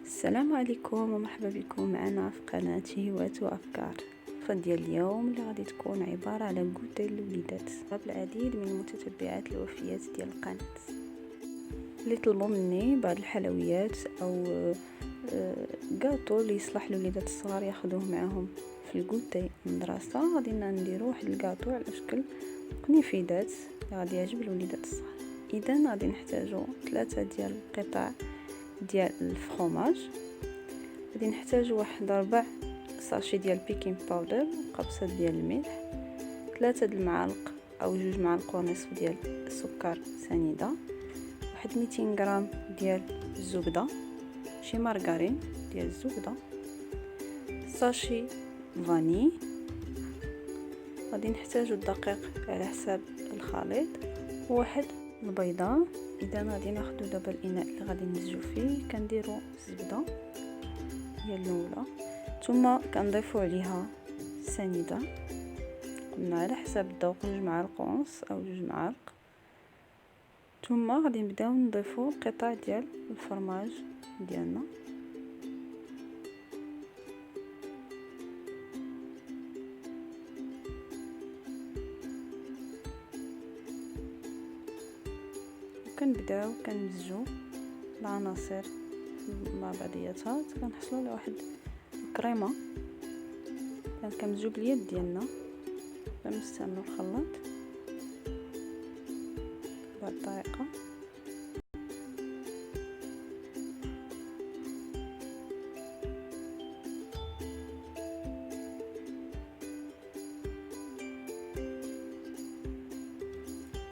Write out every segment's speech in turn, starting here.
السلام عليكم ومرحبا بكم معنا في قناتي هوايات وافكار. ديال اليوم اللي غادي تكون عباره على غوتي للوليدات. العديد من المتتبعات الوفيات ديال القناه اللي طلبوا مني بعض الحلويات او غاطو اللي يصلح للوليدات الصغار ياخذوه معاهم في الغوتي المدرسه. غادي نديروا واحد الغاطو على شكل قنيفيدات اللي غادي يعجب الوليدات الصغار. اذا غادي نحتاجوا 3 ديال القطع ديال الفرomاج. غادي نحتاج واحد 4 ساشي ديال بيكين باودر، قبصه ديال الملح، 3 د المعالق او 2 معالق ونصف ديال السكر سنيده، واحد 200 غرام ديال الزبده شي مارغرين ديال الزبده، ساشي فاني. غادي نحتاج الدقيق على حساب الخليط وواحد البيضه. اذا غادي ناخذ دابا الاناء اللي غادي نمزجو فيه، كنديروا الزبده هي الاولى، ثم كنضيفوا عليها سنيده قلنا على حساب الذوق 2 معالق ونص او 2 معالق، ثم غادي نبداو نضيفوا قطع ديال الفرماج ديالنا. وكنبداو كنمزجو العناصر مع بعضياتها حتى كنحصلوا على واحد الكريمه. كنمزجو باليد ديالنا كنستعملوا الخلاط بهذه الطريقه.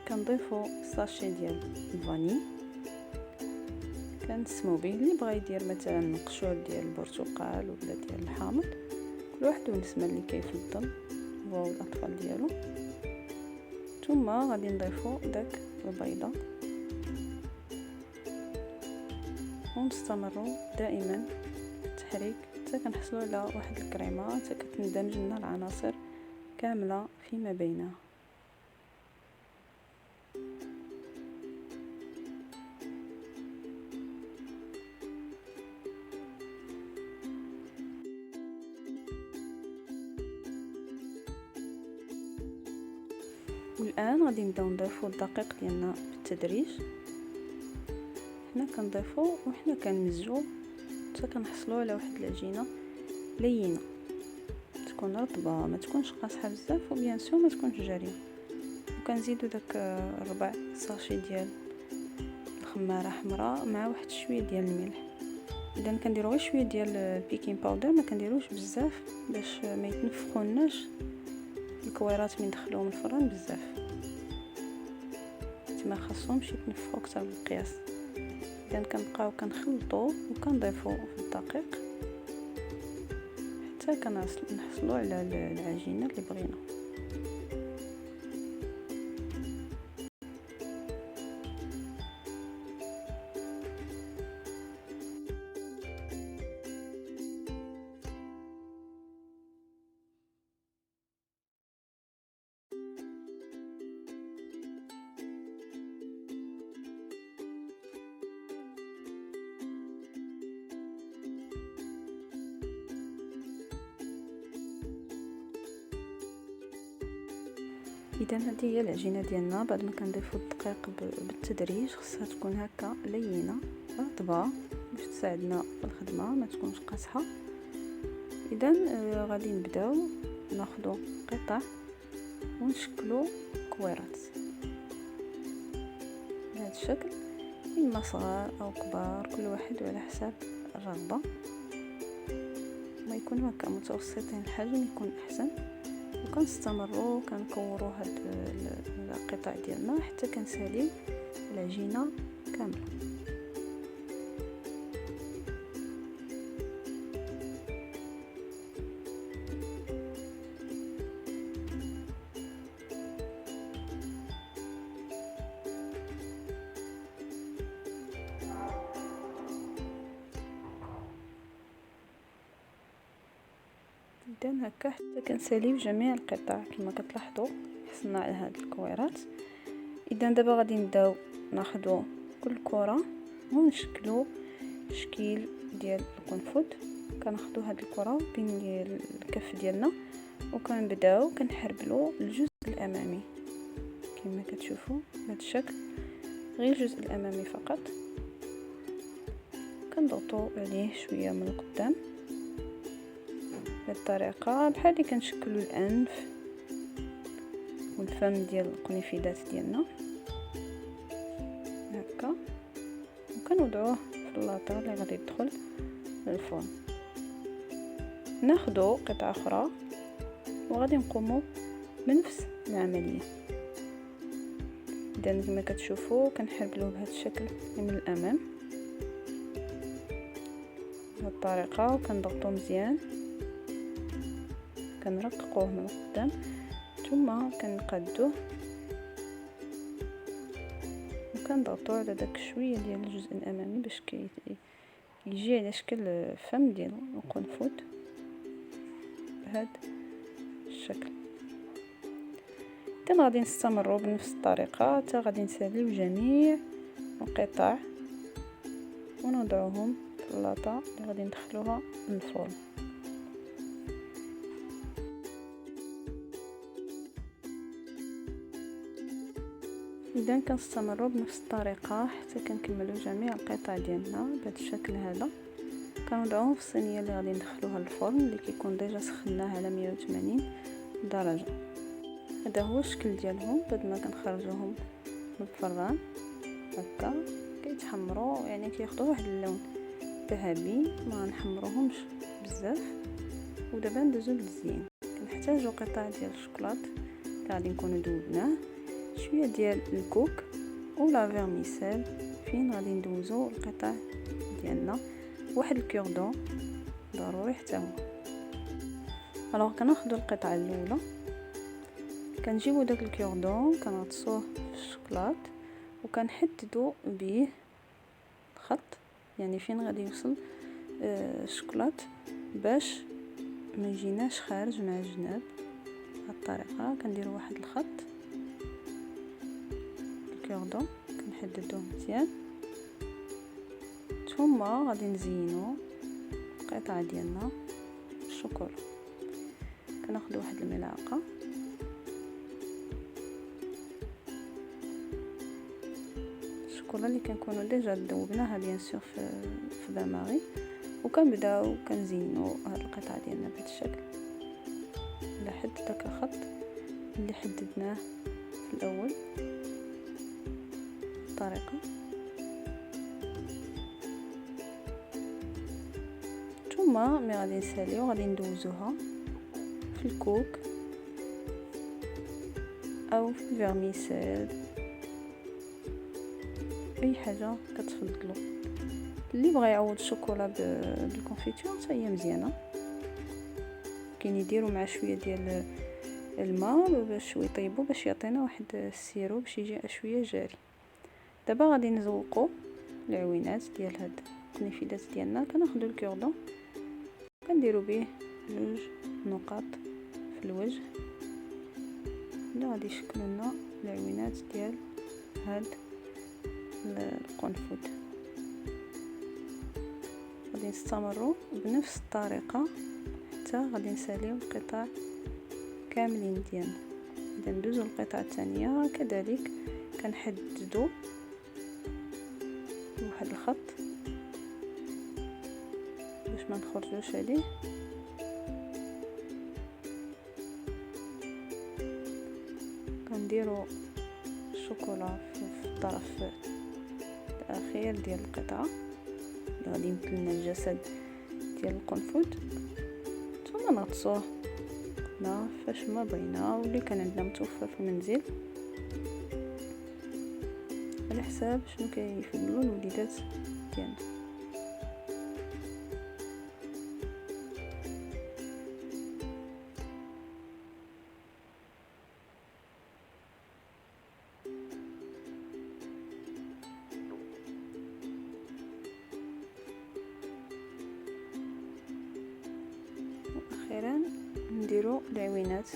كنضيفوا الساشي ديال الفاني، كنسمو به اللي بغى يدير مثلا قشور ديال البرتقال ولا ديال الحامض، كل واحد والنسمه اللي كيفضل هو والاطفال ديالو. ثم غادي نضيفوا داك البيضه ونستمروا دائما في التحريك حتى كنحصلوا على واحد الكريمه حتى كتندمج لنا العناصر كامله فيما بينها. والان غادي نبداو نضيفوا الدقيق ديالنا بالتدريج. حنا كنضيفوا وحنا كنمزجوا حتى كنحصلوا على واحد العجينه لينه تكون رطبه، ما تكونش قاصحه بزاف وبيان سور ما تكونش جاريه. وكنزيدوا داك 4 ساشي ديال الخماره حمراء مع واحد شويه ديال الملح. اذا كنديروا غير شويه ديال البيكين باودر، ما كنديروش بزاف باش ما يتنفخوناش الكويرات من ندخلوهم الفران بزاف، ما خاصهمش يتنفخوا اكثر بالقياس. اذا كنبقاو كنخلطوا وكنضيفوا في الدقيق حتى كنحصلوا على العجينه اللي بغينا. اذا هذه هي العجينه ديالنا. بعد ما كنضيفوا الدقيق بالتدريج خصها تكون هكا لينه رطبه باش تساعدنا في الخدمه ما تكونش قاصحه. اذا غادي نبداو ناخذوا قطع ونشكلوا كويرات بهذا الشكل، اما صغار او كبار كل واحد على حساب الرغبه. ما يكونوا هكا متوسطين الحجم يكون احسن. وكنستمروا كنكوروا هاد القطع ديالنا حتى كنساليو العجينه كامله. اذا هكا حتى كنساليو جميع القطع كما كتلاحظوا حصلنا على هاد الكويرات. اذا دابا غادي نبداو ناخذوا كل كره ونشكلوا تشكيل ديال القنفذ. كناخدو هاد الكره بين الكف ديالنا وكنبداو كنحربلو الجزء الامامي كما كتشوفوا بهذا الشكل، غير الجزء الامامي فقط. كنضغطوا عليه شويه من القدام بهذه الطريقه، بحال اللي كنشكلوا الانف والفم ديال القنيفذات ديالنا هكا، وكنوضعوه في اللاطه اللي غادي يدخل للفرن. ناخذ قطعه اخرى وغادي نقوموا بنفس العمليه. اذا كما كتشوفوا كنحربلوه بهذا الشكل من الامام بهذه الطريقه، وكنضغطوا مزيان، كنرققوه من القدام، ثم كنقادوه وكنضغطوا على داك شويه ديال الجزء الامامي باش يجي على شكل فم ديال القنفذ بهذا الشكل. اذا غادي نستمروا بنفس الطريقه حتى غادي نساليو جميع القطع ونوضعوهم في اللاطه اللي غادي ندخلوها للفرن. اذا كنستمروا بنفس الطريقه حتى كنكملوا جميع القطع ديالنا بهذا الشكل هذا. كنوضعوهم في الصينيه اللي غادي ندخلوها للفرن اللي كيكون ديجا سخناه على 180 درجه. هذا هو الشكل ديالهم بعد ما كنخرجوهم من الفران هكا، كيتحمروا يعني كياخذوا واحد اللون ذهبي، ما نحمروهمش بزاف. ودابا ندوزو للزين. كنحتاجو قطع ديال الشوكولات اللي غادي نكونوا ذوبناه، شويه ديال الكوك ولا فيرميسيل فين غادي ندوزو القطع ديالنا، واحد الكوردون ضروري حتى هو. الوغ كناخذوا القطعه الاولى، كنجيبوا داك الكوردون كنغطسوه في الشوكولات وكنحددوا به الخط، يعني فين غادي يوصل الشوكولات باش ما يجيناش خارج مع الجناب. بهذه الطريقه كنديروا واحد الخط الكوردون كنحددوه مزيان، ثم غادي نزينوا القطعه ديالنا بالشوكولا. كناخذ واحد الملعقه الشوكولا اللي كنكونوا ديجا ذوبناها بيان سور في باماري، وكنبداو كنزينوا هاد القطعه ديالنا بهذا الشكل على حد داك الخط اللي حددناه في الاول الطريقه. ثم ملي غادي نساليو غادي ندوزوها في الكوك او في الفيرميسيل، اي حاجه كتفضلوا. اللي بغى يعوض الشوكولا بالكونفيتور حتى هي مزيانه، كاين يديروا مع شويه ديال الماء باش يطيبوا باش يعطينا واحد السيرو باش يجي شويه جاري. دابا غادي نزوقوا العوينات ديال هاد الكنيفيدات ديالنا. كناخذوا الكوردون كنديروا به 2 نقاط في الوجه اللي غادي يشكلوا لنا العوينات ديال هاد القنفذ. غادي نستمروا بنفس الطريقه حتى غادي نساليو القطع كاملين ديالنا. اذا ندوزو القطعه الثانيه كذلك كنحددوا واحد الخط باش ما نخرجوش عليه، كنديروا الشوكولا في الطرف الاخير ديال القطعه اللي غادي يمثل لنا الجسد ديال القنفذ، ثم نغطسوه فاش ما بغينا واللي كان عندنا متوفر في المنزل على حساب شنو كيفضلوا الوليدات ديالنا. واخيرا نديروا العوينات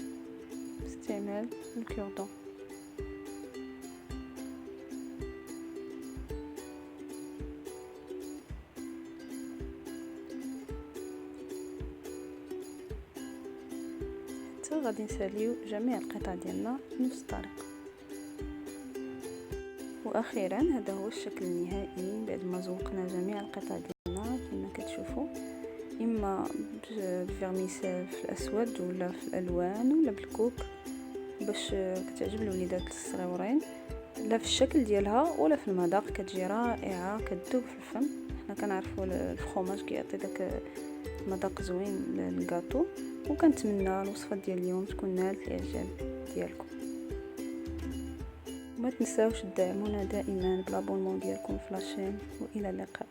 باستعمال الكوردون. الثالثة غادي نساليو جميع القطع ديالنا بنفس الطريقة. واخيرا هذا هو الشكل النهائي بعد ما زوقنا جميع القطع ديالنا كما كتشوفوا، اما بالفيرميسيل في الاسود ولا في الالوان ولا بالكوك باش كتعجب الوليدات الصغيورين، لا في الشكل ديالها ولا في المذاق كتجي رائعه كتذوب في الفم. حنا كنعرفوا الفخوماج كيعطي داك مذاق زوين للكاطو، وكنتمنى الوصفه ديال اليوم تكون نالت الاعجاب ديالكم. ما تنساوش تدعمونا دائما بالابونمون ديالكم في لاشين، والى اللقاء.